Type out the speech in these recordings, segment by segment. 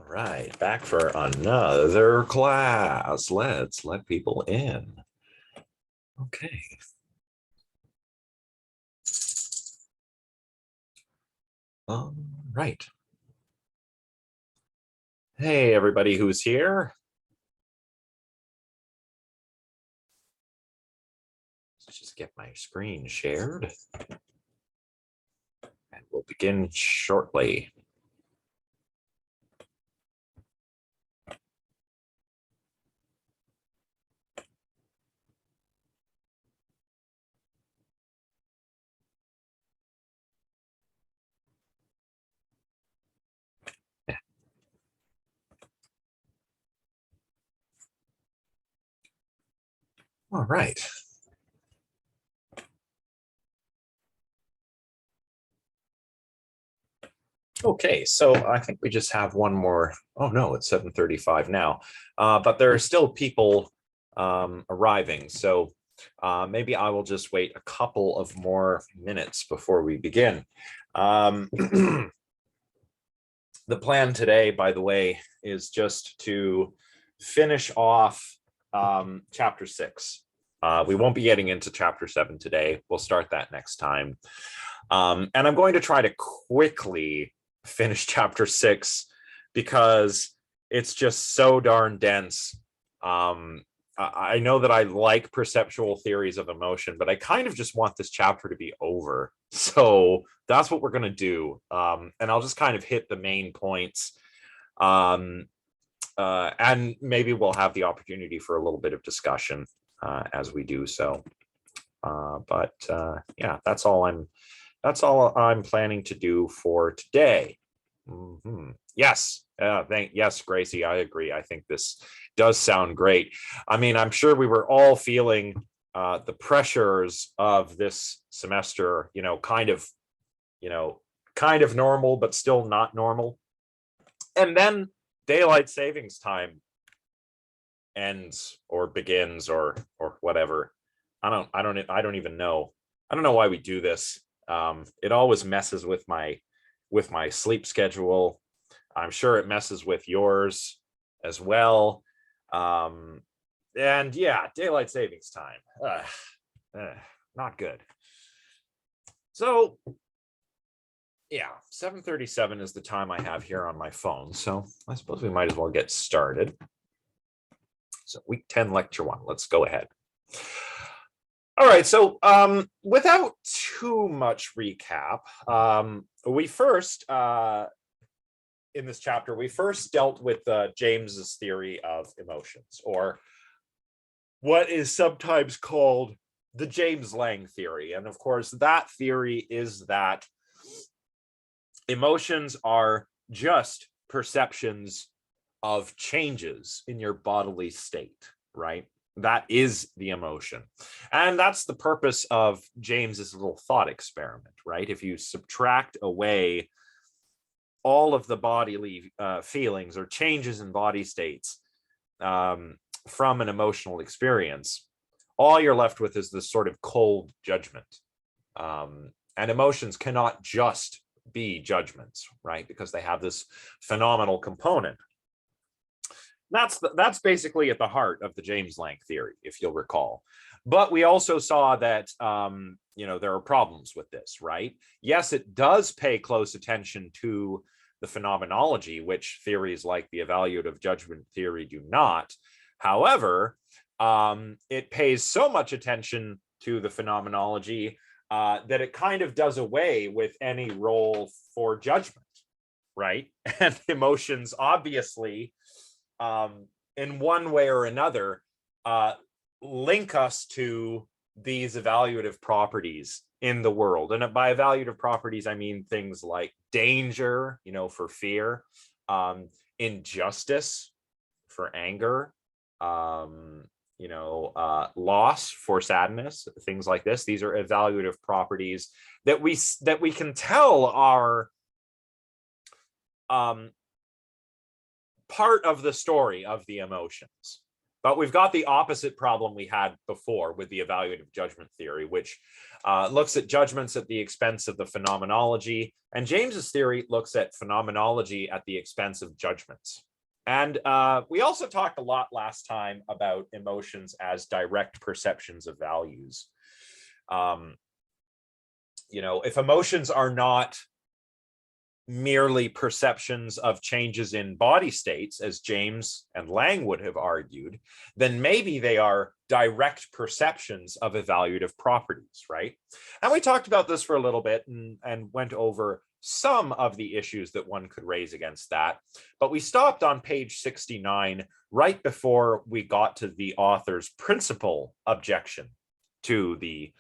right, back for another class. Let's let people in. Okay. Right. Hey, everybody who's here. Let's just get my screen shared. And we'll begin shortly. All right. Okay, so I think we just have one more. Oh no, it's 7:35 now, but there are still people arriving. So maybe I will just wait a couple of more minutes before we begin. The plan today, by the way, is just to finish off chapter 6. We won't be getting into chapter 7 today. We'll start that next time. And I'm going to try to quickly finish chapter 6 because it's just so darn dense. I know that I like perceptual theories of emotion, but I kind of just want this chapter to be over. So that's what we're going to do. And I'll just kind of hit the main points. And maybe we'll have the opportunity for a little bit of discussion as we do so. Yeah, that's all I'm planning to do for today. Yes. Yes, Gracie, I agree. I think this does sound great. I mean, I'm sure we were all feeling the pressures of this semester, kind of normal, but still not normal. And then daylight savings time ends or begins or whatever. I don't even know. I don't know why we do this. It always messes with my sleep schedule. I'm sure it messes with yours as well. And yeah, daylight savings time. Not good. So yeah, 7:37 is the time I have here on my phone. So I suppose we might as well get started. So week 10, lecture 1. Let's go ahead. All right, so without too much recap, we first, in this chapter, we first dealt with James's theory of emotions, or what is sometimes called the James Lange theory. And of course, that theory is that emotions are just perceptions of changes in your bodily state, right? That is the emotion. And that's the purpose of James's little thought experiment, right? If you subtract away all of the bodily feelings or changes in body states from an emotional experience, all you're left with is this sort of cold judgment. And emotions cannot just be judgments, right? Because they have this phenomenal component. That's basically at the heart of the James Lange theory, if you'll recall. But we also saw that there are problems with this, right? Yes, it does pay close attention to the phenomenology, which theories like the evaluative judgment theory do not. However, it pays so much attention to the phenomenology that it kind of does away with any role for judgment, right? And emotions obviously, in one way or another, link us to these evaluative properties in the world. And by evaluative properties, I mean things like danger, for fear, injustice for anger, loss for sadness, things like this. These are evaluative properties that we can tell are part of the story of the emotions. But we've got the opposite problem we had before with the evaluative judgment theory, which looks at judgments at the expense of the phenomenology. And James's theory looks at phenomenology at the expense of judgments. And we also talked a lot last time about emotions as direct perceptions of values. You know, if emotions are not merely perceptions of changes in body states, as James and Lang would have argued, then maybe they are direct perceptions of evaluative properties, right? And we talked about this for a little bit and went over some of the issues that one could raise against that. But we stopped on page 69 right before we got to the author's principal objection to the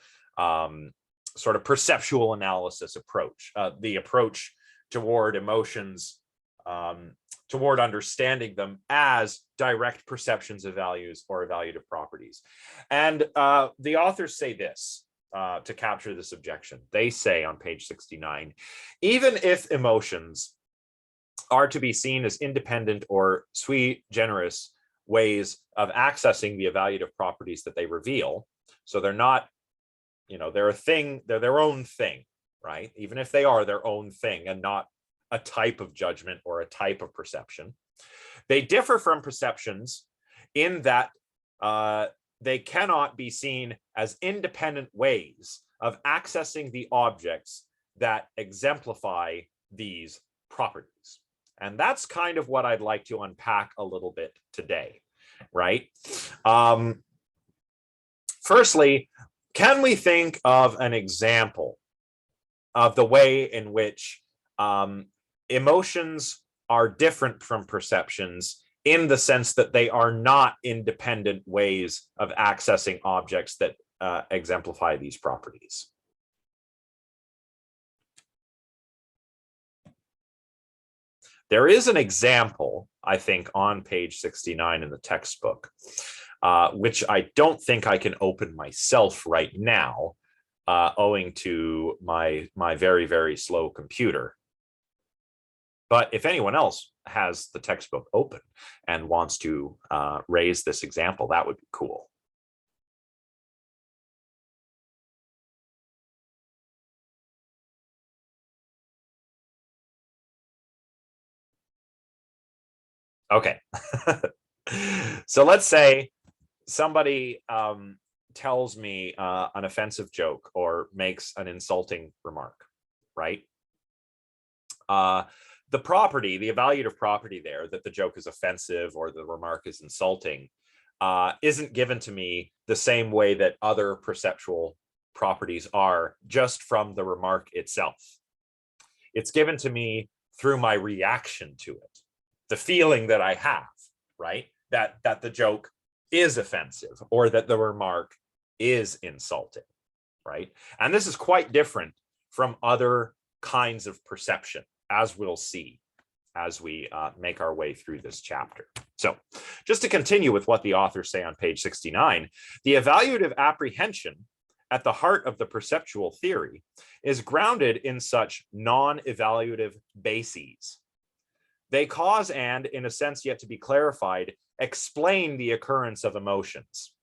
sort of perceptual analysis approach, the approach toward emotions, toward understanding them as direct perceptions of values or evaluative properties. And the authors say this to capture this objection. They say on page 69, even if emotions are to be seen as independent or sui generis ways of accessing the evaluative properties that they reveal, so they're not, you know, they're a thing, they're their own thing, right? Even if they are their own thing and not a type of judgment or a type of perception, they differ from perceptions in that they cannot be seen as independent ways of accessing the objects that exemplify these properties. And that's kind of what I'd like to unpack a little bit today, right? Firstly, can we think of an example of the way in which emotions are different from perceptions in the sense that they are not independent ways of accessing objects that exemplify these properties? There is an example, I think, on page 69 in the textbook, which I don't think I can open myself right now, owing to my very, very slow computer. But if anyone else has the textbook open and wants to raise this example, that would be cool. Okay. So let's say somebody tells me an offensive joke or makes an insulting remark, right? The property, the evaluative property there, that the joke is offensive or the remark is insulting, isn't given to me the same way that other perceptual properties are just from the remark itself. It's given to me through my reaction to it, the feeling that I have, right? That the joke is offensive or that the remark is insulting, right? And this is quite different from other kinds of perception, as we'll see as we make our way through this chapter. So just to continue with what the authors say on page 69, the evaluative apprehension at the heart of the perceptual theory is grounded in such non-evaluative bases. They cause and, in a sense yet to be clarified, explain the occurrence of emotions.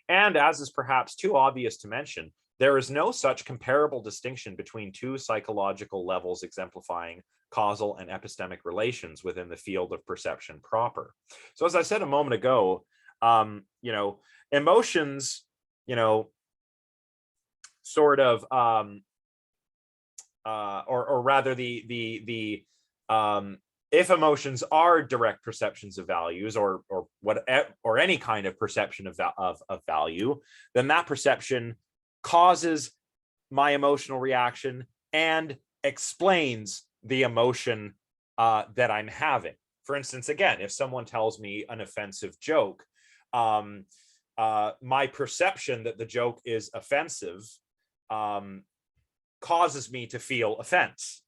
And as is perhaps too obvious to mention, there is no such comparable distinction between two psychological levels exemplifying causal and epistemic relations within the field of perception proper. So as I said a moment ago, you know, emotions, you know, sort of, or rather if emotions are direct perceptions of values or any kind of perception of value, then that perception causes my emotional reaction and explains the emotion that I'm having. For instance, again, if someone tells me an offensive joke, my perception that the joke is offensive causes me to feel offense,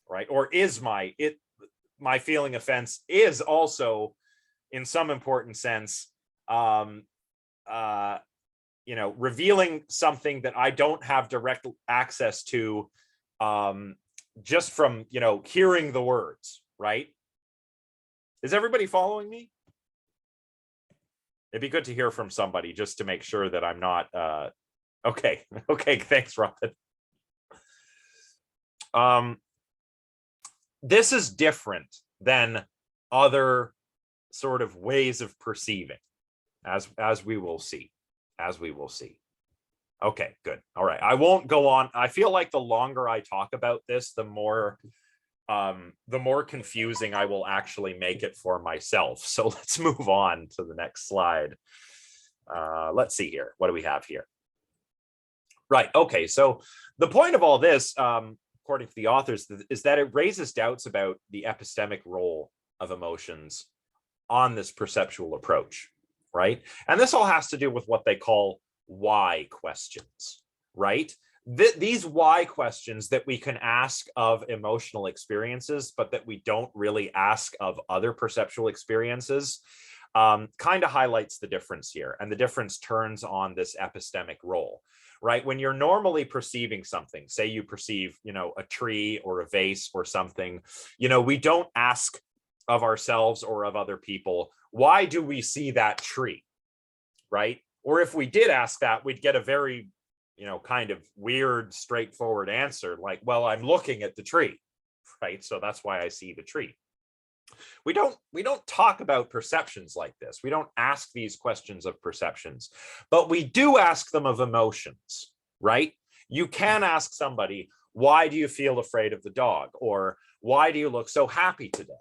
right? Or is my feeling offense is also, in some important sense, you know, revealing something that I don't have direct access to, just from, you know, hearing the words, right? Is everybody following me? it'd be good to hear from somebody just to make sure that I'm not okay. Okay, thanks, Robin. This is different than other sort of ways of perceiving, as we will see. Okay, good. All right, I won't go on. I feel like the longer I talk about this, the more confusing I will actually make it for myself. So let's move on to the next slide. Let's see here. What do we have here? Right. Okay. So the point of all this, according to the authors, is that it raises doubts about the epistemic role of emotions on this perceptual approach, right? And this all has to do with what they call why questions, right? These why questions that we can ask of emotional experiences, but that we don't really ask of other perceptual experiences, kind of highlights the difference here. And the difference turns on this epistemic role, right? When you're normally perceiving something, say you perceive, a tree or a vase or something, we don't ask of ourselves or of other people, why do we see that tree, right? Or if we did ask that, we'd get a very, kind of weird, straightforward answer, like, well, I'm looking at the tree, right? So that's why I see the tree. We don't talk about perceptions like this. We don't ask these questions of perceptions, but we do ask them of emotions, right? You can ask somebody, why do you feel afraid of the dog? Or why do you look so happy today,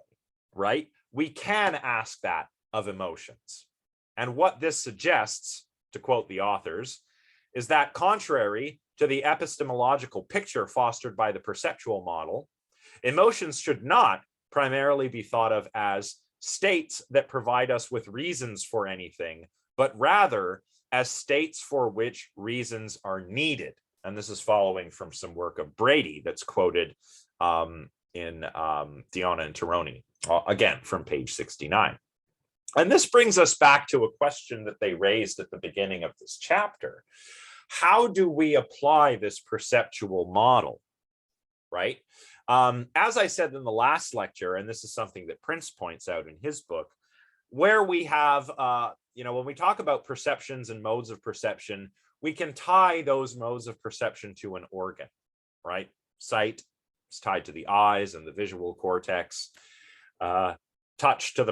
right? We can ask that of emotions. And what this suggests, to quote the authors, is that contrary to the epistemological picture fostered by the perceptual model, emotions should not primarily be thought of as states that provide us with reasons for anything, but rather as states for which reasons are needed. And this is following from some work of Brady that's quoted in Deonna and Teroni, again, from page 69. And this brings us back to a question that they raised at the beginning of this chapter. How do we apply this perceptual model, right? As I said in the last lecture, and this is something that Prince points out in his book, where we have, when we talk about perceptions and modes of perception, we can tie those modes of perception to an organ, right? Sight is tied to the eyes and the visual cortex. Touch to the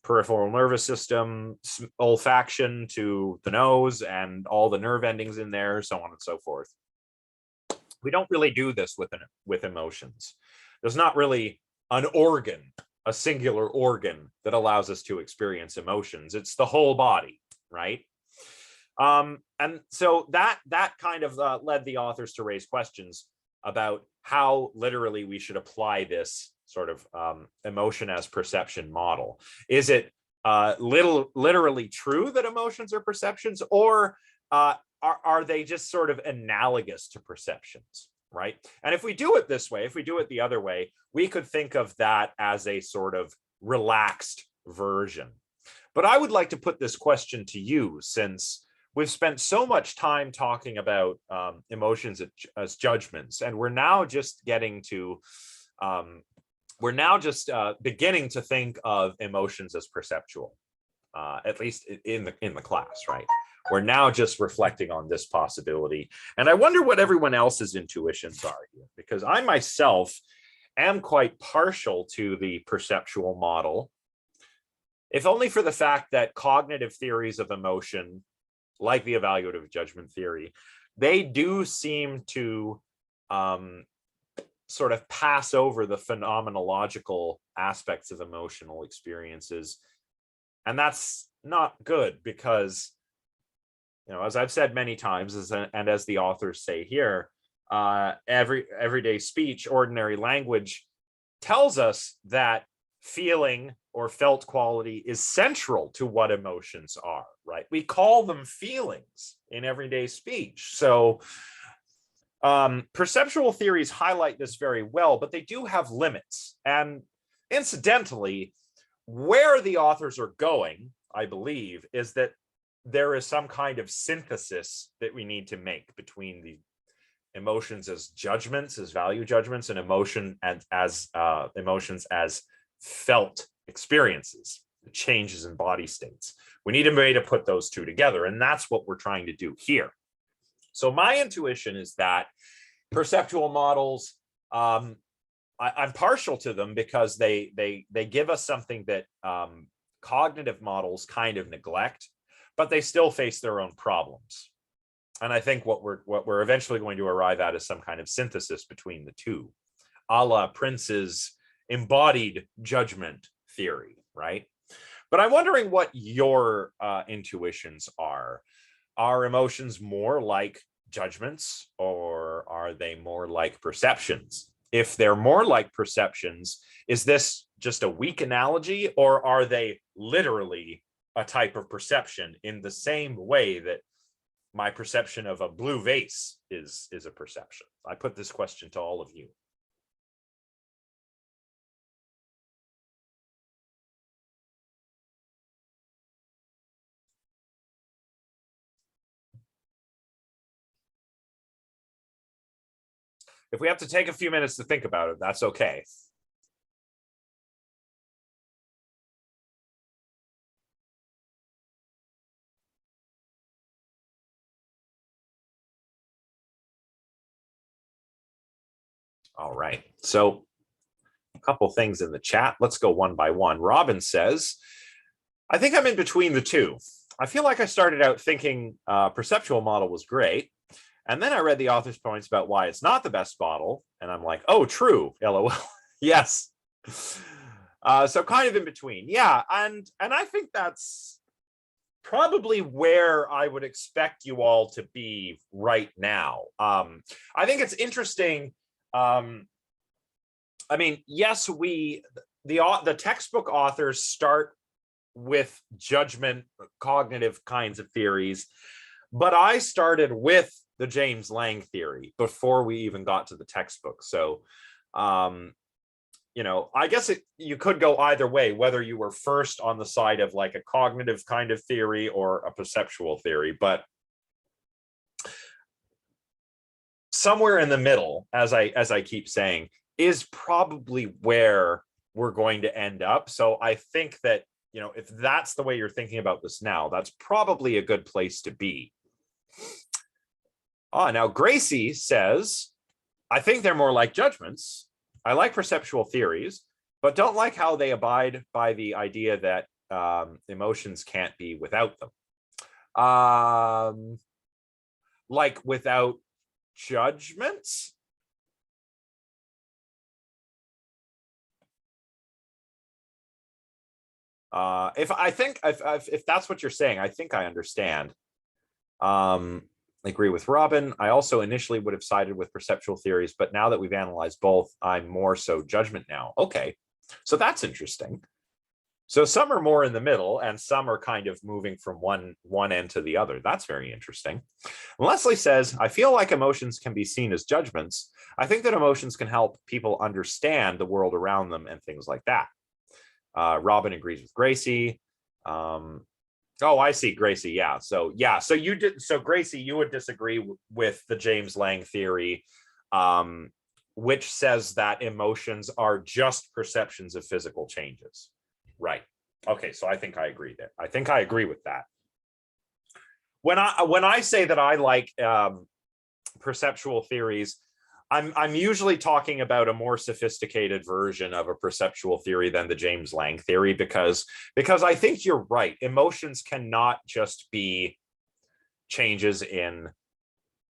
peripheral nervous system, olfaction to the nose and all the nerve endings in there, so on and so forth. We don't really do this with emotions. There's not really an organ, a singular organ that allows us to experience emotions. It's the whole body, right? And so that kind of led the authors to raise questions about how literally we should apply this sort of emotion as perception model. Is it literally true that emotions are perceptions, or are they just sort of analogous to perceptions, right? And if we do it this way, if we do it the other way, we could think of that as a sort of relaxed version. But I would like to put this question to you, since we've spent so much time talking about emotions as judgments, and we're now just getting to beginning to think of emotions as perceptual, at least in the class, right? We're now just reflecting on this possibility. And I wonder what everyone else's intuitions are here, because I myself am quite partial to the perceptual model, if only for the fact that cognitive theories of emotion, like the evaluative judgment theory, they do seem to sort of pass over the phenomenological aspects of emotional experiences. And that's not good, because, as I've said many times, and as the authors say here, everyday speech, ordinary language tells us that feeling or felt quality is central to what emotions are, right? We call them feelings in everyday speech. So perceptual theories highlight this very well, but they do have limits. And incidentally, where the authors are going, I believe, is that there is some kind of synthesis that we need to make between the emotions as judgments, as value judgments, and emotions as felt experiences, changes in body states. We need a way to put those two together, and that's what we're trying to do here. So my intuition is that perceptual models, I'm partial to them because they give us something that cognitive models kind of neglect, but they still face their own problems. And I think what we're eventually going to arrive at is some kind of synthesis between the two, a la Prince's embodied judgment theory, right? But I'm wondering what your intuitions are. Are emotions more like judgments, or are they more like perceptions? If they're more like perceptions, is this just a weak analogy, or are they literally a type of perception in the same way that my perception of a blue vase is a perception? I put this question to all of you. If we have to take a few minutes to think about it, that's okay. All right. So a couple things in the chat. Let's go one by one. Robin says, I think I'm in between the two. I feel like I started out thinking perceptual model was great. And then I read the author's points about why it's not the best model. And I'm like, oh, true. LOL. Yes. So kind of in between. Yeah. And I think that's probably where I would expect you all to be right now. I think it's interesting. I mean, yes, the textbook authors start with judgment, cognitive kinds of theories, but I started with the James Lang theory before we even got to the textbook. So, you know, I guess you could go either way, whether you were first on the side of like a cognitive kind of theory or a perceptual theory, but somewhere in the middle, as I keep saying, is probably where we're going to end up. So I think that, you know, if that's the way you're thinking about this now, that's probably a good place to be. Now Gracie says, I think they're more like judgments. I like perceptual theories, but don't like how they abide by the idea that emotions can't be without them. Like without judgments? If that's what you're saying, I think I understand. I agree with Robin. I also initially would have sided with perceptual theories, but now that we've analyzed both, I'm more so judgment now. Okay, so that's interesting. So some are more in the middle and some are kind of moving from one end to the other. That's very interesting. Leslie says, I feel like emotions can be seen as judgments. I think that emotions can help people understand the world around them and things like that. Robin agrees with Gracie. Oh, I see, Gracie. Yeah. So you did. So Gracie, you would disagree with the James Lang theory, which says that emotions are just perceptions of physical changes. Right. Okay. So I think I agree there. I think I agree with that. When I say that I like perceptual theories, I'm usually talking about a more sophisticated version of a perceptual theory than the James Lang theory, because I think you're right. Emotions cannot just be changes in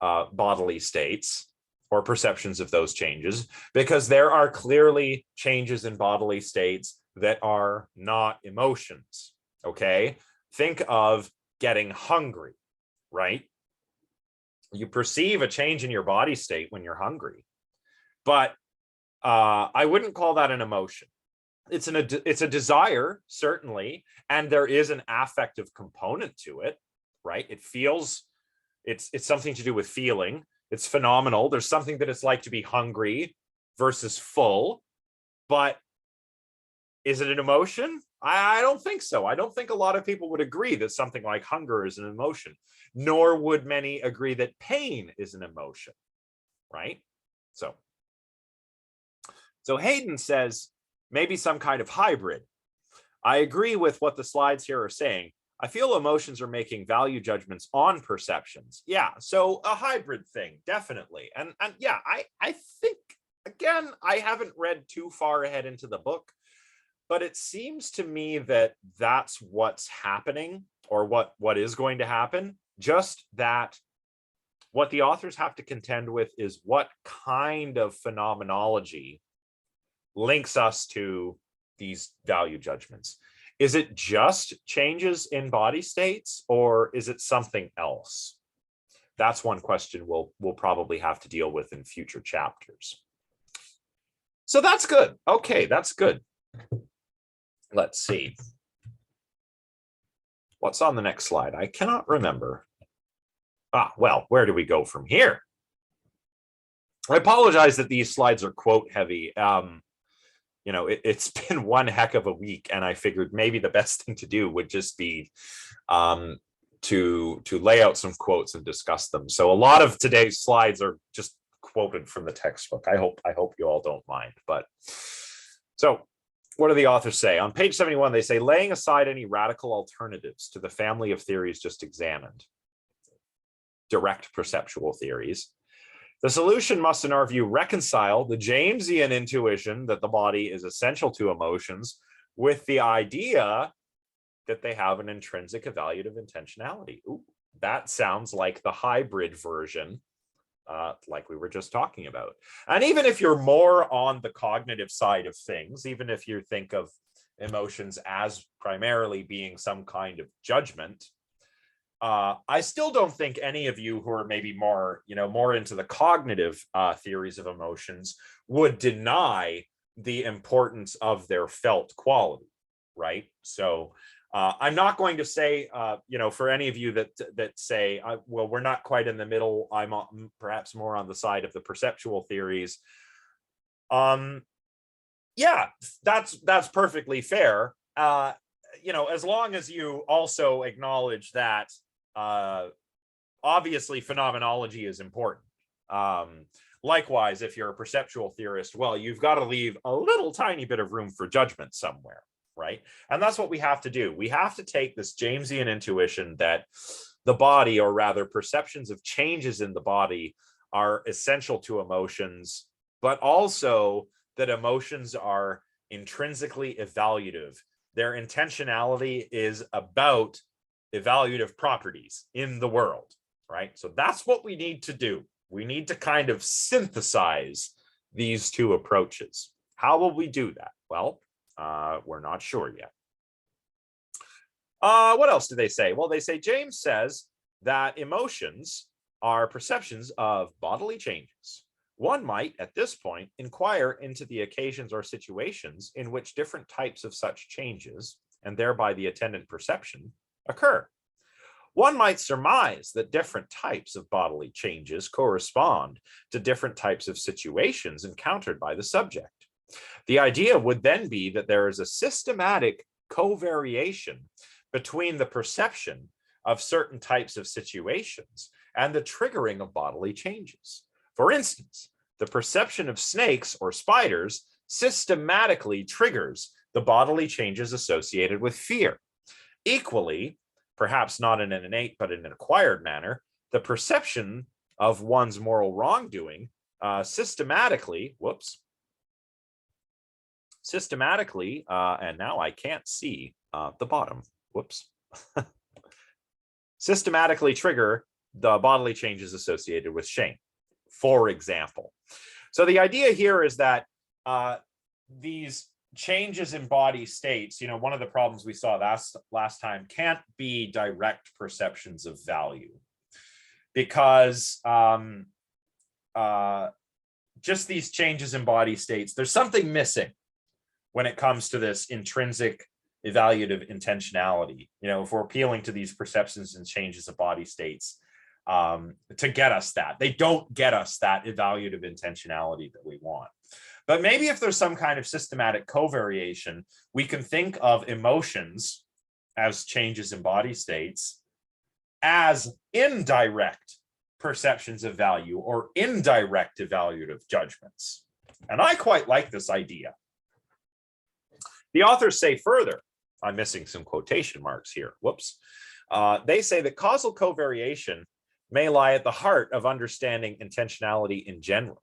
bodily states or perceptions of those changes, because there are clearly changes in bodily states that are not emotions. Okay, think of getting hungry, right? You perceive a change in your body state when you're hungry, but I wouldn't call that an emotion. It's a desire, certainly, and there is an affective component to it, right? It feels, it's something to do with feeling. It's phenomenal. There's something that it's like to be hungry versus full, but is it an emotion? I don't think so. I don't think a lot of people would agree that something like hunger is an emotion, nor would many agree that pain is an emotion, right? So Hayden says maybe some kind of hybrid. I agree with what the slides here are saying. I feel emotions are making value judgments on perceptions. Yeah, so a hybrid thing, definitely. And yeah, I think, again, I haven't read too far ahead into the book, but it seems to me that that's what's happening, or what is going to happen. Just that what the authors have to contend with is what kind of phenomenology links us to these value judgments. Is it just changes in body states, or is it something else? That's one question we'll probably have to deal with in future chapters. So that's good. Okay, that's good. Let's see. What's on the next slide? I cannot remember. Well, where do we go from here? I apologize that these slides are quote heavy. It's been one heck of a week, and I figured maybe the best thing to do would just be to lay out some quotes and discuss them. So a lot of today's slides are just quoted from the textbook. I hope you all don't mind. But so what do the authors say? On page 71, they say, laying aside any radical alternatives to the family of theories just examined, direct perceptual theories, the solution must, in our view, reconcile the Jamesian intuition that the body is essential to emotions with the idea that they have an intrinsic evaluative intentionality. Ooh, that sounds like the hybrid version, like we were just talking about. And even if you're more on the cognitive side of things, even if you think of emotions as primarily being some kind of judgment, I still don't think any of you who are maybe more into the cognitive theories of emotions would deny the importance of their felt quality, right? So I'm not going to say, for any of you that say, well, we're not quite in the middle, I'm perhaps more on the side of the perceptual theories. Yeah, that's perfectly fair. As long as you also acknowledge that obviously phenomenology is important. Likewise, if you're a perceptual theorist, well, you've got to leave a little tiny bit of room for judgment somewhere, right? And that's what we have to do. We have to take this Jamesian intuition that the body, or rather perceptions of changes in the body, are essential to emotions, but also that emotions are intrinsically evaluative. Their intentionality is about evaluative properties in the world, right? So that's what we need to do. We need to kind of synthesize these two approaches. How will we do that? Well, we're not sure yet. What else do they say? Well, they say James says that emotions are perceptions of bodily changes. One might, at this point, inquire into the occasions or situations in which different types of such changes, and thereby the attendant perception, occur. One might surmise that different types of bodily changes correspond to different types of situations encountered by the subject. The idea would then be that there is a systematic covariation between the perception of certain types of situations and the triggering of bodily changes. For instance, the perception of snakes or spiders systematically triggers the bodily changes associated with fear. Equally, perhaps not in an innate but in an acquired manner, the perception of one's moral wrongdoing systematically, and now I can't see the bottom, systematically trigger the bodily changes associated with shame, for example. So the idea here is that these changes in body states, one of the problems we saw last time, can't be direct perceptions of value, because just these changes in body states, there's something missing when it comes to this intrinsic evaluative intentionality. If we're appealing to these perceptions and changes of body states to get us that, they don't get us that evaluative intentionality that we want. But maybe if there's some kind of systematic covariation, we can think of emotions as changes in body states as indirect perceptions of value or indirect evaluative judgments. And I quite like this idea. The authors say further I'm missing some quotation marks here. Whoops. They say that causal covariation may lie at the heart of understanding intentionality in general.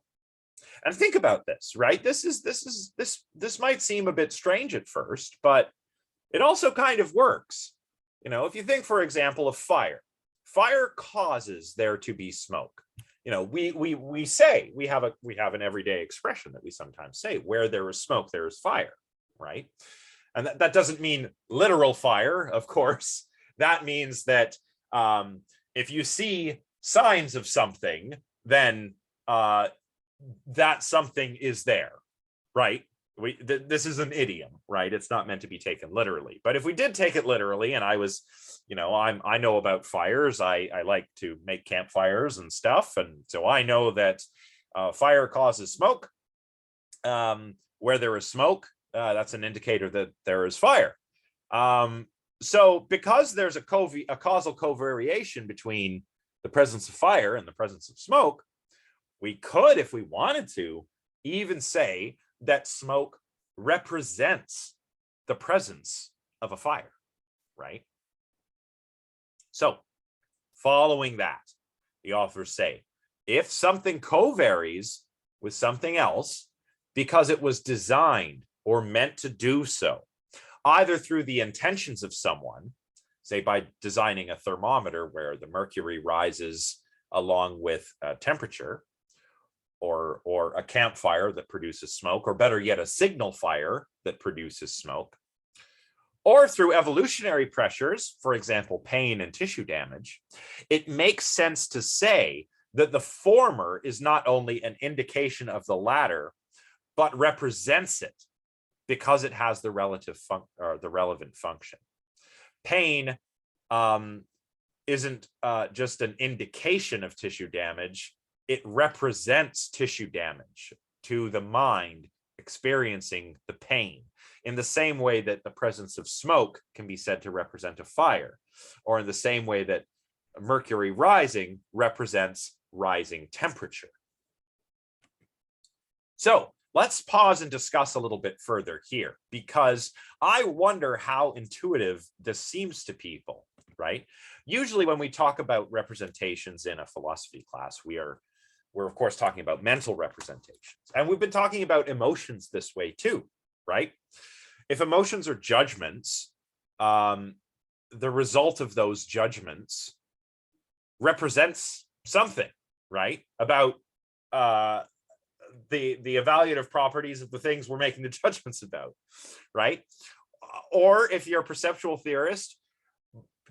And think about this, right? This might seem a bit strange at first, but it also kind of works. You know, if you think, for example, of fire, fire causes there to be smoke. You know, we say we have an everyday expression that we sometimes say, where there is smoke, there is fire, right? And that doesn't mean literal fire, of course. That means that if you see signs of something, then that something is there, right? This is an idiom, right? It's not meant to be taken literally. But if we did take it literally, and I was, you know, I know about fires. I like to make campfires and stuff, and so I know that fire causes smoke. Where there is smoke, that's an indicator that there is fire. So because there's a causal covariation between the presence of fire and the presence of smoke, we could, if we wanted to, even say that smoke represents the presence of a fire, right? So following that, the authors say, if something covaries with something else because it was designed or meant to do so, either through the intentions of someone, say by designing a thermometer where the mercury rises along with temperature, or a campfire that produces smoke, or better yet, a signal fire that produces smoke, or through evolutionary pressures, for example, pain and tissue damage, it makes sense to say that the former is not only an indication of the latter, but represents it because it has the relevant function. Pain isn't just an indication of tissue damage. It represents tissue damage to the mind experiencing the pain, in the same way that the presence of smoke can be said to represent a fire, or in the same way that mercury rising represents rising temperature. So let's pause and discuss a little bit further here, because I wonder how intuitive this seems to people, right? Usually when we talk about representations in a philosophy class, we're of course talking about mental representations. And we've been talking about emotions this way too, right? If emotions are judgments, the result of those judgments represents something, right? About the evaluative properties of the things we're making the judgments about, right? Or if you're a perceptual theorist,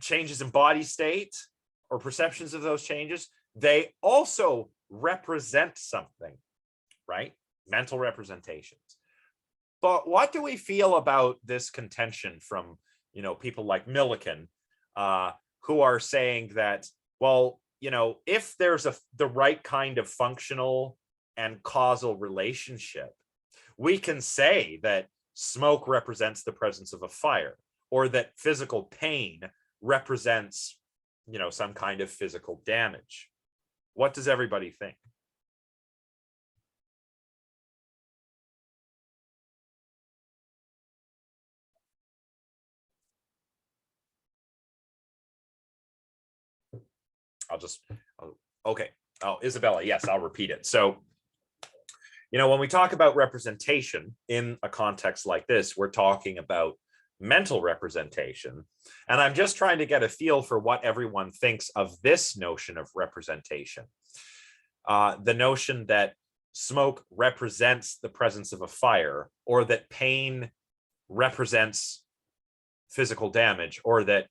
changes in body state or perceptions of those changes, they also represent something, right? Mental representations. But what do we feel about this contention from, you know, people like Millikan, who are saying that, well, you know, if there's the right kind of functional and causal relationship, we can say that smoke represents the presence of a fire, or that physical pain represents, you know, some kind of physical damage. What does everybody think? Okay. Oh, Isabella, yes, I'll repeat it. So, you know, when we talk about representation in a context like this, we're talking about mental representation. And I'm just trying to get a feel for what everyone thinks of this notion of representation. The notion that smoke represents the presence of a fire, or that pain represents physical damage, or that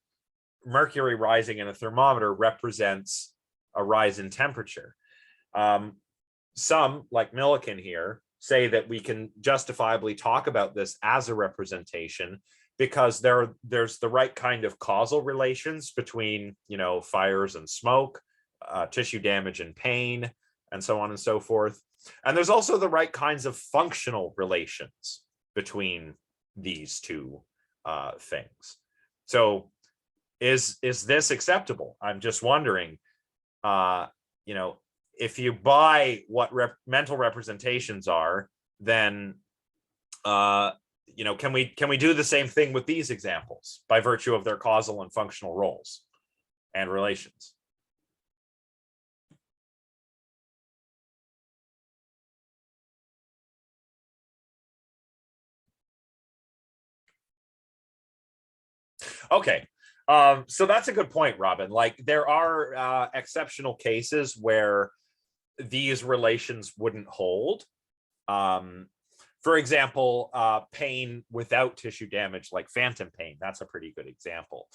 mercury rising in a thermometer represents a rise in temperature. Some, like Millikan here, say that we can justifiably talk about this as a representation because there's the right kind of causal relations between, you know, fires and smoke, tissue damage and pain, and so on and so forth. And there's also the right kinds of functional relations between these two things. So is this acceptable? I'm just wondering, you know, if you buy what mental representations are, then can we do the same thing with these examples by virtue of their causal and functional roles and relations? Okay. So that's a good point, Robin. Like, there are exceptional cases where these relations wouldn't hold. For example, pain without tissue damage, like phantom pain. That's a pretty good example.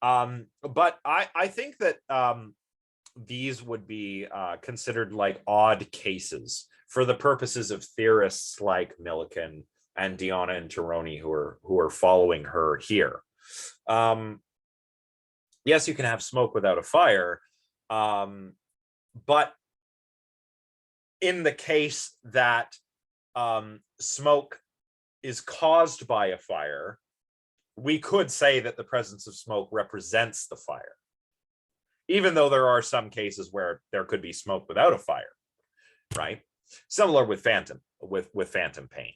But I think that these would be considered like odd cases for the purposes of theorists like Millikan and Deonna and Teroni, who are following her here. Yes, you can have smoke without a fire, but in the case that smoke is caused by a fire, we could say that the presence of smoke represents the fire, even though there are some cases where there could be smoke without a fire, right? Similar with phantom pain.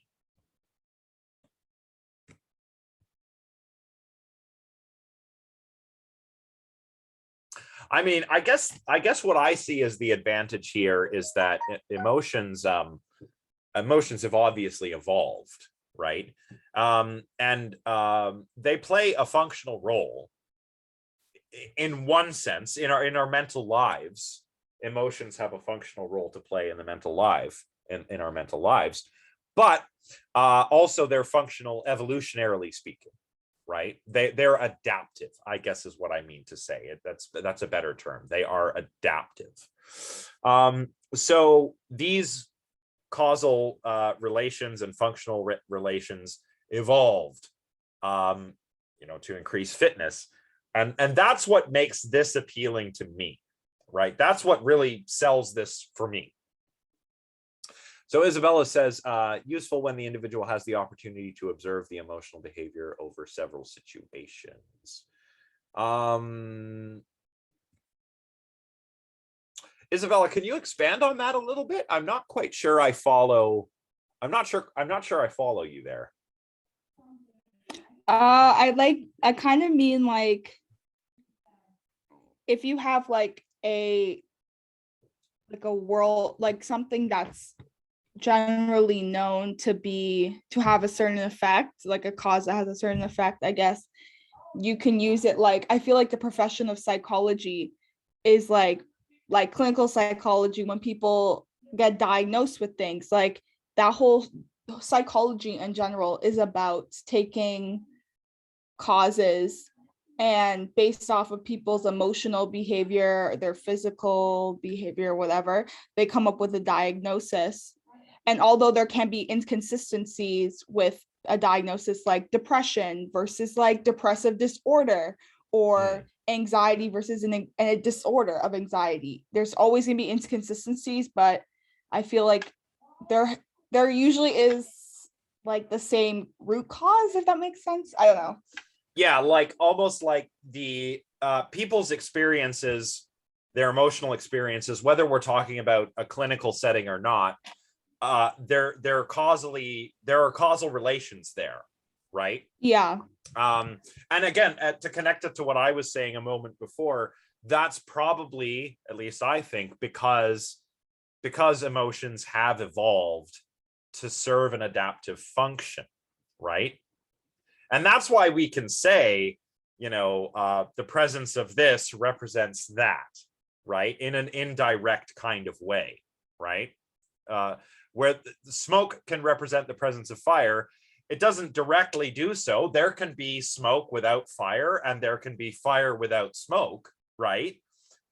I mean, I guess what I see as the advantage here is that emotions have obviously evolved, right? And they play a functional role in one sense. In our mental lives, emotions have a functional role to play in the mental life, in our mental lives, but also they're functional evolutionarily speaking, right? They're adaptive, I guess is what I mean to say. That's a better term. They are adaptive. So these causal relations and functional relations evolved, to increase fitness, and that's what makes this appealing to me, right? That's what really sells this for me. So Isabella says, useful when the individual has the opportunity to observe the emotional behavior over several situations. Isabella, can you expand on that a little bit? I'm not quite sure I follow. I'm not sure I follow you there. I kind of mean like, if you have like a world, like something that's generally known to have a certain effect, like a cause that has a certain effect, I guess you can use it. Like, I feel like the profession of psychology is like clinical psychology. When people get diagnosed with things, like that whole psychology in general is about taking causes and based off of people's emotional behavior, their physical behavior, whatever, they come up with a diagnosis. And although there can be inconsistencies with a diagnosis, like depression versus like depressive disorder, or anxiety versus a disorder of anxiety, there's always going to be inconsistencies, but I feel like there usually is like the same root cause, if that makes sense. I don't know. Yeah, like almost like the people's experiences, their emotional experiences, whether we're talking about a clinical setting or not, there are causal relations there, right? Yeah. And again, to connect it to what I was saying a moment before, that's probably, at least I think, because emotions have evolved to serve an adaptive function, right? And that's why we can say, the presence of this represents that, right? In an indirect kind of way, right? Where the smoke can represent the presence of fire, it doesn't directly do so. There can be smoke without fire, and there can be fire without smoke, right?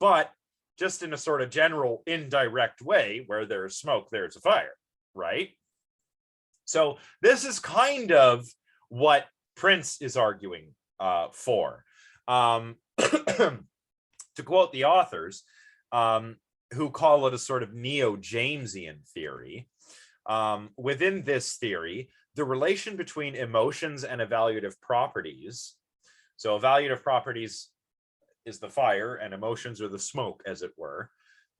But just in a sort of general indirect way, where there's smoke, there's a fire, right? So this is kind of what Prince is arguing for. To quote the authors, who call it a sort of neo-Jamesian theory, within this theory, the relation between emotions and evaluative properties, so evaluative properties is the fire and emotions are the smoke, as it were,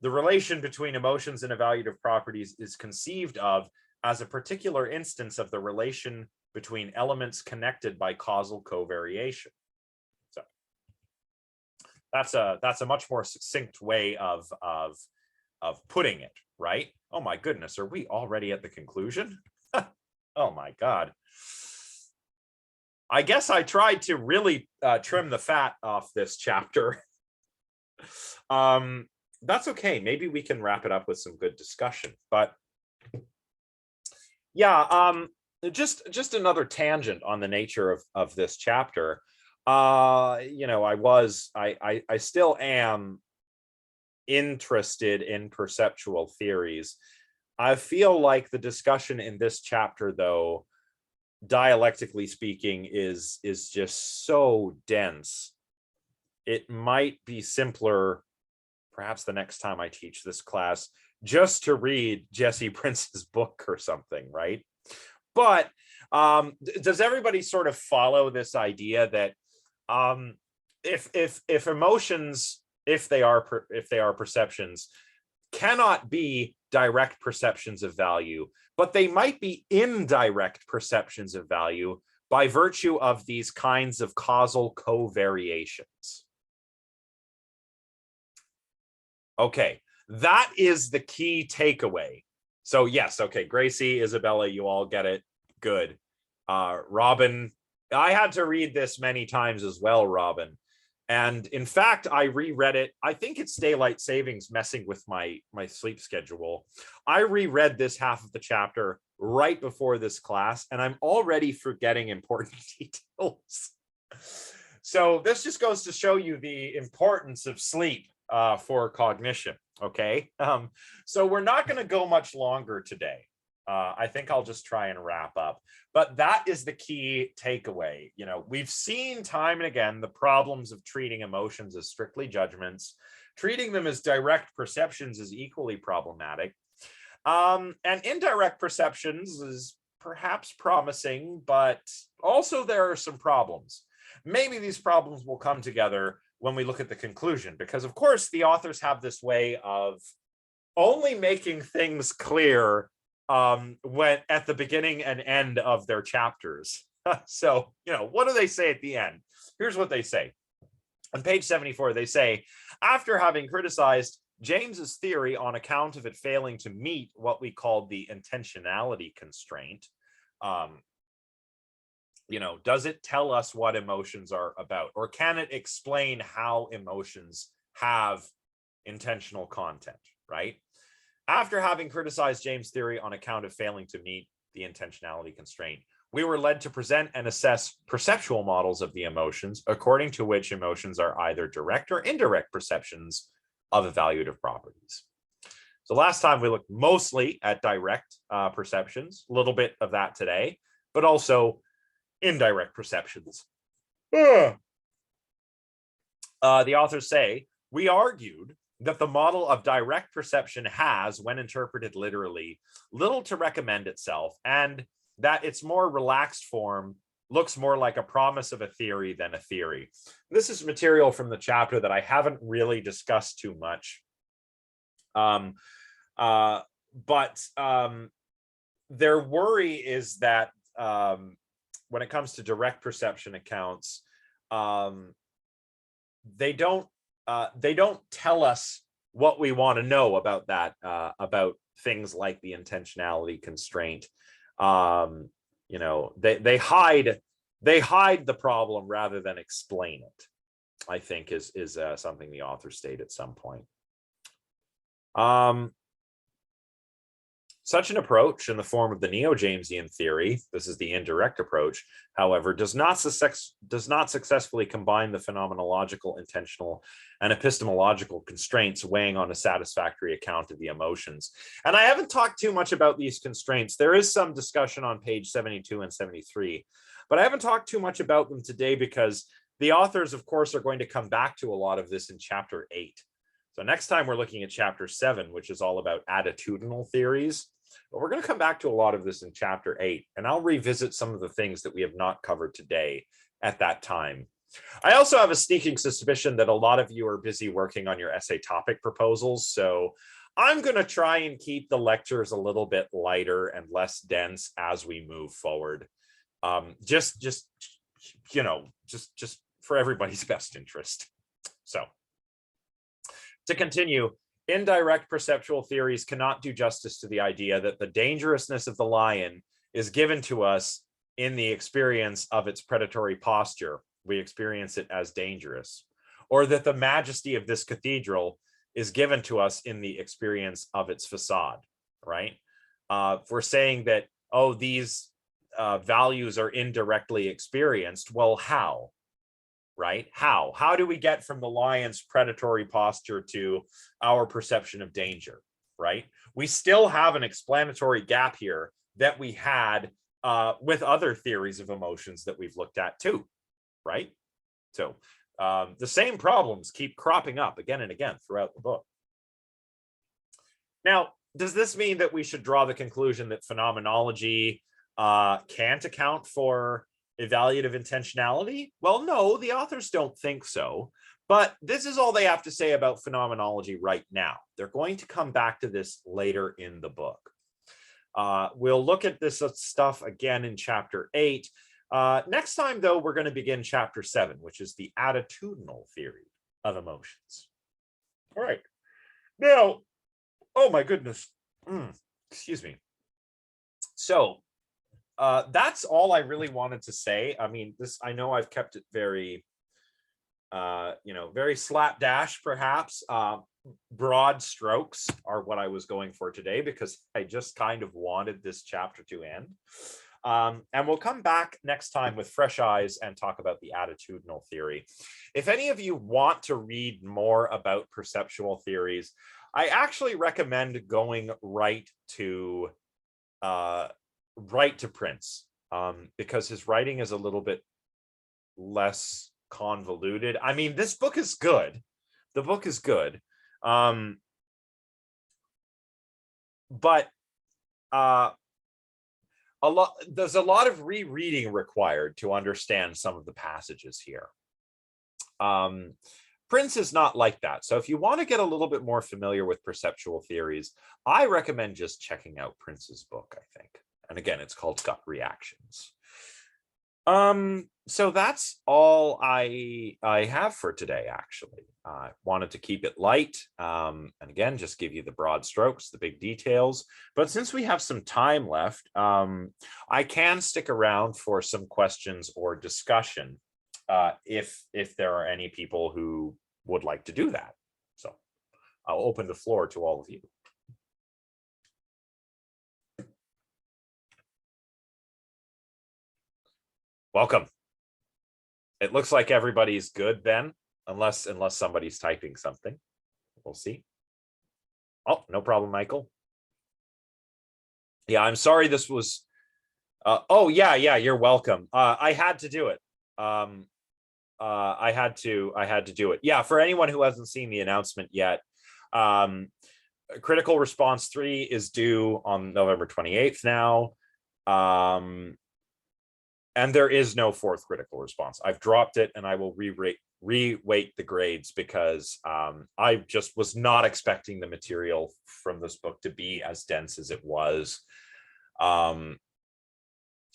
the relation between emotions and evaluative properties is conceived of as a particular instance of the relation between elements connected by causal covariation. So that's a much more succinct way of putting it, right? Oh my goodness, are we already at the conclusion? Oh my God. I guess I tried to really trim the fat off this chapter. That's okay. Maybe we can wrap it up with some good discussion. But yeah, just another tangent on the nature of this chapter. You know, I still am interested in perceptual theories. I feel like the discussion in this chapter, though, dialectically speaking, is just so dense. It might be simpler, perhaps the next time I teach this class, just to read Jesse Prince's book or something, right? But does everybody sort of follow this idea that if emotions, if they are perceptions, cannot be direct perceptions of value, but they might be indirect perceptions of value by virtue of these kinds of causal covariations? Okay, that is the key takeaway. So yes, okay, Gracie, Isabella, you all get it. Good. Robin, I had to read this many times as well, Robin. And in fact, I reread it. I think it's daylight savings messing with my sleep schedule. I reread this half of the chapter right before this class, and I'm already forgetting important details. So this just goes to show you the importance of sleep for cognition. Okay. So we're not going to go much longer today. I think I'll just try and wrap up. But that is the key takeaway. You know, we've seen time and again the problems of treating emotions as strictly judgments. Treating them as direct perceptions is equally problematic. And indirect perceptions is perhaps promising, but also there are some problems. Maybe these problems will come together when we look at the conclusion, because of course the authors have this way of only making things clear when at the beginning and end of their chapters. So, you know, what do they say at the end? Here's what they say. On page 74, they say, after having criticized James's theory on account of it failing to meet what we called the intentionality constraint, you know, does it tell us what emotions are about, or can it explain how emotions have intentional content, right? After having criticized James' theory on account of failing to meet the intentionality constraint, we were led to present and assess perceptual models of the emotions, according to which emotions are either direct or indirect perceptions of evaluative properties. So last time we looked mostly at direct perceptions, a little bit of that today, but also indirect perceptions. The authors say, we argued that the model of direct perception has, when interpreted literally, little to recommend itself, and that its more relaxed form looks more like a promise of a theory than a theory. This is material from the chapter that I haven't really discussed too much. But their worry is that when it comes to direct perception accounts, they don't tell us what we want to know about that, about things like the intentionality constraint. You know, they hide the problem rather than explain it, I think is something the author stated at some point. Such an approach in the form of the neo-Jamesian theory, this is the indirect approach, however, does not successfully combine the phenomenological, intentional, and epistemological constraints weighing on a satisfactory account of the emotions. And I haven't talked too much about these constraints. There is some discussion on page 72 and 73, but I haven't talked too much about them today because the authors, of course, are going to come back to a lot of this in chapter 8. So next time we're looking at chapter 7, which is all about attitudinal theories. But we're going to come back to a lot of this in chapter 8, and I'll revisit some of the things that we have not covered today at that time. I also have a sneaking suspicion that a lot of you are busy working on your essay topic proposals, so I'm going to try and keep the lectures a little bit lighter and less dense as we move forward. just you know, just for everybody's best interest. So to continue, indirect perceptual theories cannot do justice to the idea that the dangerousness of the lion is given to us in the experience of its predatory posture. We experience it as dangerous, or that the majesty of this cathedral is given to us in the experience of its facade, right? If we're saying that, oh, these values are indirectly experienced, well, how? Right? How do we get from the lion's predatory posture to our perception of danger, right? We still have an explanatory gap here that we had with other theories of emotions that we've looked at too, right? So the same problems keep cropping up again and again throughout the book. Now, does this mean that we should draw the conclusion that phenomenology can't account for evaluative intentionality? Well, no, the authors don't think so. But this is all they have to say about phenomenology right now. They're going to come back to this later in the book. We'll look at this stuff again in chapter 8. Next time, though, we're going to begin chapter 7, which is the attitudinal theory of emotions. All right. Now, oh my goodness. Excuse me. So that's all I really wanted to say. I mean, I know I've kept it very, very slapdash, perhaps. Broad strokes are what I was going for today, because I just kind of wanted this chapter to end. And we'll come back next time with fresh eyes and talk about the attitudinal theory. If any of you want to read more about perceptual theories, I actually recommend going right to Prince, because his writing is a little bit less convoluted. I mean, this book is good. The book is good. But there's a lot of rereading required to understand some of the passages here. Prince is not like that. So if you want to get a little bit more familiar with perceptual theories, I recommend just checking out Prince's book, I think. And again, it's called Gut Reactions. So that's all I have for today, actually. I wanted to keep it light, and again, just give you the broad strokes, the big details. But since we have some time left, I can stick around for some questions or discussion if there are any people who would like to do that. So I'll open the floor to all of you. Welcome. It looks like everybody's good then, unless somebody's typing something. We'll see. Oh, no problem, Michael. Yeah, I'm sorry this was oh yeah, you're welcome. I had to do it. I had to do it. Yeah, for anyone who hasn't seen the announcement yet, Critical Response 3 is due on November 28th now. And there is no fourth critical response. I've dropped it, and I will reweight the grades, because I just was not expecting the material from this book to be as dense as it was. And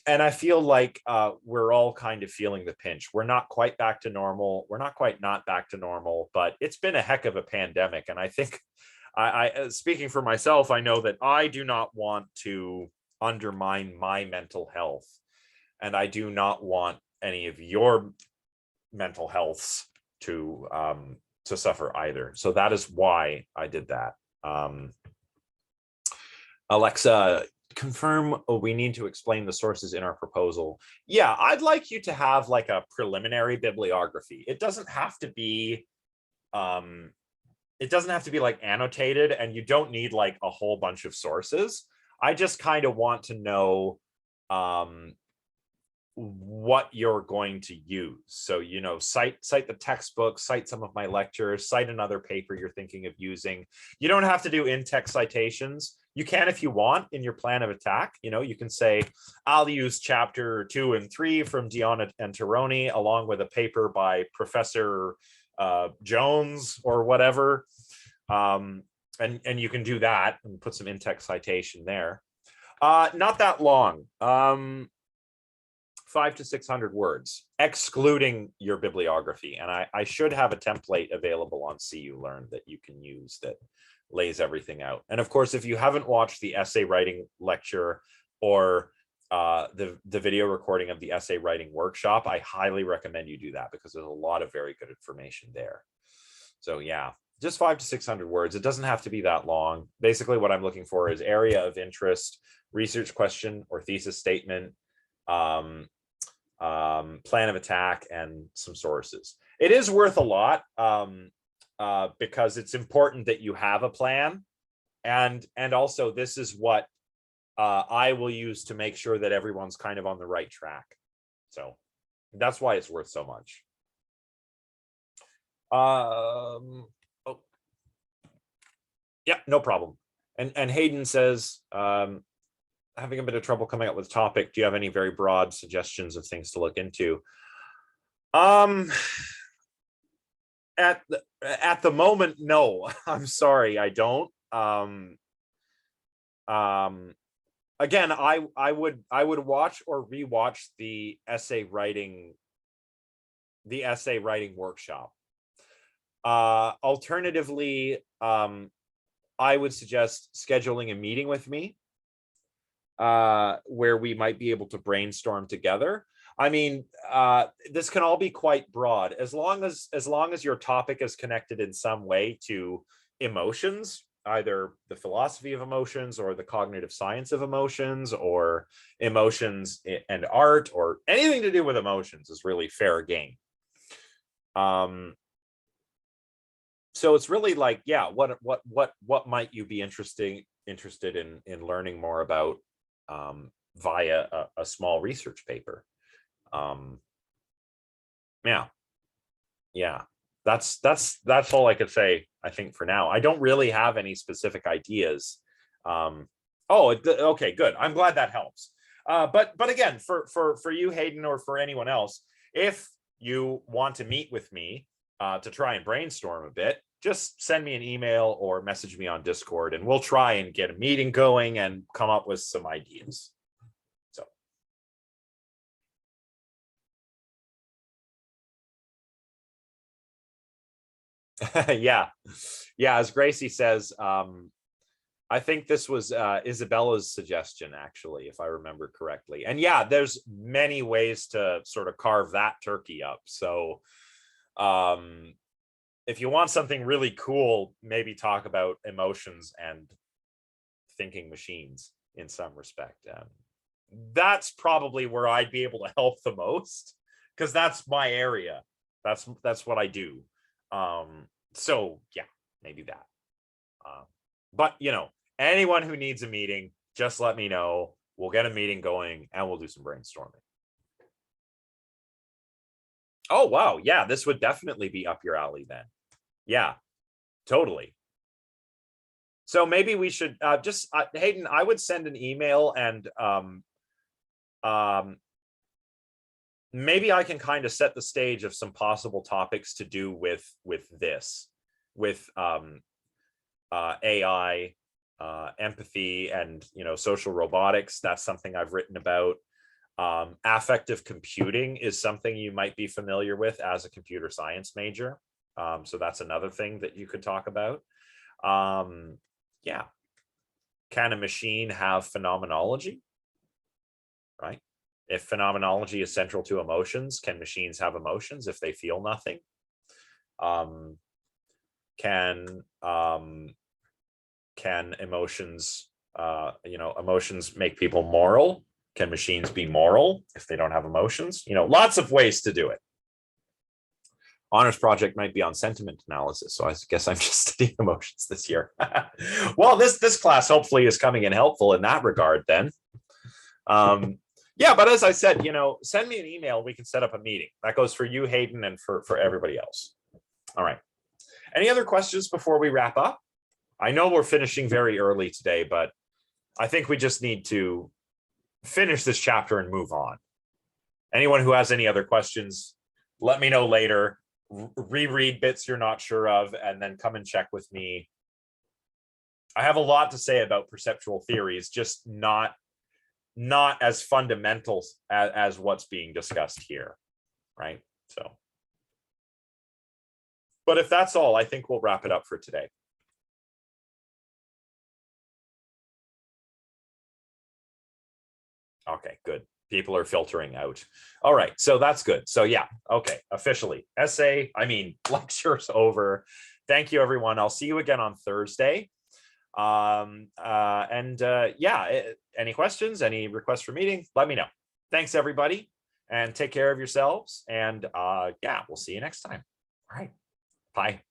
I feel like we're all kind of feeling the pinch. We're not quite back to normal. We're not quite not back to normal, but it's been a heck of a pandemic. And I think, I speaking for myself, I know that I do not want to undermine my mental health. And I do not want any of your mental healths to suffer either. So that is why I did that. Alexa, confirm we need to explain the sources in our proposal. Yeah, I'd like you to have like a preliminary bibliography. It doesn't have to be like annotated, and you don't need like a whole bunch of sources. I just kind of want to know what you're going to use. So, cite the textbook, cite some of my lectures, cite another paper you're thinking of using. You don't have to do in-text citations. You can if you want in your plan of attack. You can say, I'll use chapter 2 and 3 from Deonna and Teroni, along with a paper by Professor Jones or whatever. And you can do that and put some in-text citation there. Not that long. 500 to 600 words, excluding your bibliography. And I should have a template available on CU Learn that you can use that lays everything out. And of course, if you haven't watched the essay writing lecture or the video recording of the essay writing workshop, I highly recommend you do that because there's a lot of very good information there. So yeah, just 500 to 600 words. It doesn't have to be that long. Basically, what I'm looking for is area of interest, research question or thesis statement, plan of attack, and some sources. It is worth a lot because it's important that you have a plan, and also this is what I will use to make sure that everyone's kind of on the right track. So that's why it's worth so much. Oh, yeah, no problem. And Hayden says, having a bit of trouble coming up with a topic. Do you have any very broad suggestions of things to look into? At the moment, no. I'm sorry, I don't. Again, I would watch or rewatch the essay writing workshop. Alternatively, I would suggest scheduling a meeting with me where we might be able to brainstorm together. I mean, this can all be quite broad as long as your topic is connected in some way to emotions, either the philosophy of emotions or the cognitive science of emotions or emotions and art or anything to do with emotions is really fair game. So it's really like, yeah, what might you be interested in learning more about via a small research paper? Yeah, that's all I could say, I think, for now. I don't really have any specific ideas. Okay, good. I'm glad that helps. But again, for you, Hayden, or for anyone else, if you want to meet with me to try and brainstorm a bit, just send me an email or message me on Discord, and we'll try and get a meeting going and come up with some ideas. So. Yeah. As Gracie says, I think this was Isabella's suggestion, actually, if I remember correctly. And yeah, there's many ways to sort of carve that turkey up. So if you want something really cool, maybe talk about emotions and thinking machines in some respect. That's probably where I'd be able to help the most, because that's my area. That's what I do. So yeah, maybe that. But anyone who needs a meeting, just let me know. We'll get a meeting going and we'll do some brainstorming. Oh, wow. Yeah, this would definitely be up your alley then. Yeah, totally. So maybe we should just, Hayden, I would send an email and maybe I can kind of set the stage of some possible topics to do with this, with AI, empathy, and social robotics. That's something I've written about. Affective computing is something you might be familiar with as a computer science major. So that's another thing that you could talk about. Yeah. Can a machine have phenomenology? Right? If phenomenology is central to emotions, can machines have emotions if they feel nothing? Can emotions, emotions make people moral? Can machines be moral if they don't have emotions? Lots of ways to do it. Honors project might be on sentiment analysis, so I guess I'm just studying emotions this year. Well, this class hopefully is coming in helpful in that regard then. Yeah, but as I said, send me an email. We can set up a meeting. That goes for you, Hayden, and for everybody else. All right. Any other questions before we wrap up? I know we're finishing very early today, but I think we just need to finish this chapter and move on. Anyone who has any other questions, let me know later. Reread bits you're not sure of, and then come and check with me. I have a lot to say about perceptual theories, just not not as fundamental as what's being discussed here, right? So, but if that's all, I think we'll wrap it up for today. Okay, good. People are filtering out. All right, so that's good. So yeah, okay, officially lecture's over. Thank you, everyone. I'll see you again on Thursday. Any questions, any requests for meeting, let me know. Thanks, everybody, and take care of yourselves. And yeah, we'll see you next time. All right, bye.